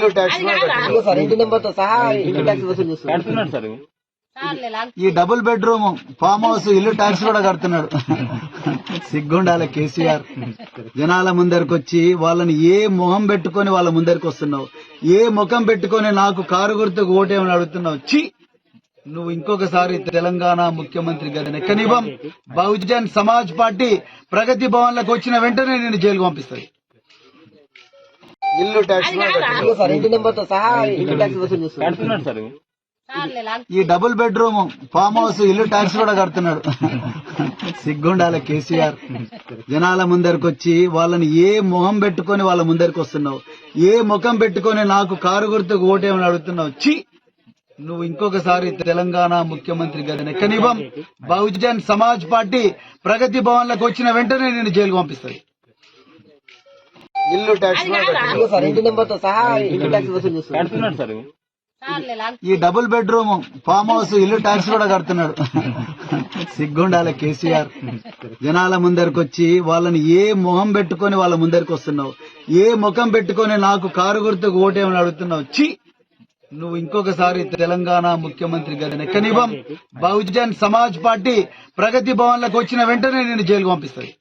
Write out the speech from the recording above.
ఇల్లు tax sir ఇంటి number తో సహా ఇల్లు ట్యాక్స్ వసూలు చేస్తున్నారు. కడుతున్నాడు సార్. ఈ డబుల్ బెడ్రూమ్ ఫామ్ హౌస్ ఇల్లు ట్యాక్స్ కూడా కడుతున్నాడు. సిగ్గుండాలి కేసీఆర్. జనాల ముందరికి వచ్చి వాళ్ళని ఏ మొహం పెట్టుకొని వాళ్ళ ముందరికి వస్తున్నావు, ఏ ముఖం పెట్టుకొని నాకు కారు గుర్తుకు ఓటేమని అడుగుతున్నావు. చి, నువ్వు ఇంకొకసారి తెలంగాణ ముఖ్యమంత్రి గదిని ఎక్కనివ్వం. బహుజన్ సమాజ్ పార్టీ ప్రగతి భవన్ లకు వచ్చిన వెంటనే నేను జైలుకు పంపిస్తాను. ఇల్లు ట్యాక్స్ సార్ ఇంటి నెంబర్ తో సహా ఇల్లు ట్యాక్స్ వసూలు చేస్తున్నారు. కడుతున్నాడు సార్. ఈ డబుల్ బెడ్రూమ్ ఫామ్ హౌస్ ఇల్లు ట్యాక్స్ కూడా కడుతున్నాడు. సిగ్గుండాలి కేసీఆర్. జనాల ముందరికి వచ్చి వాళ్ళని ఏ మొహం పెట్టుకొని వాళ్ళ ముందరికి వస్తున్నావు, ఏ ముఖం పెట్టుకొని నాకు కారు గుర్తుకు ఓటేమని అడుగుతున్నావు. చి, నువ్వు ఇంకొకసారి తెలంగాణ ముఖ్యమంత్రి గదిని ఎక్కనివ్వం. బహుజన్ సమాజ్ పార్టీ ప్రగతి భవన్ లకు వచ్చిన వెంటనే నేను జైలుకు పంపిస్తాను. ఇల్లు ట్యాక్స్ సార్ ఇంటి నెంబర్ తో సహా ఇల్లు ట్యాక్స్ వసూలు చేస్తున్నారు. కడుతున్నాడు సార్. ఈ డబుల్ బెడ్రూమ్ ఫామ్ హౌస్ ఇల్లు ట్యాక్స్ కూడా కడుతున్నాడు. సిగ్గుండాలి కేసీఆర్. జనాల ముందరికి వచ్చి వాళ్ళని ఏ మొహం పెట్టుకొని వాళ్ళ ముందరికి వస్తున్నావు, ఏ ముఖం పెట్టుకొని నాకు కారు గుర్తుకు ఓటేమని అడుగుతున్నావు. చి, నువ్వు ఇంకొకసారి తెలంగాణ ముఖ్యమంత్రి గదిని ఎక్కనివ్వం. బహుజన్ సమాజ్ పార్టీ ప్రగతి భవన్ లకు వచ్చిన వెంటనే నేను జైలుకు పంపిస్తాను.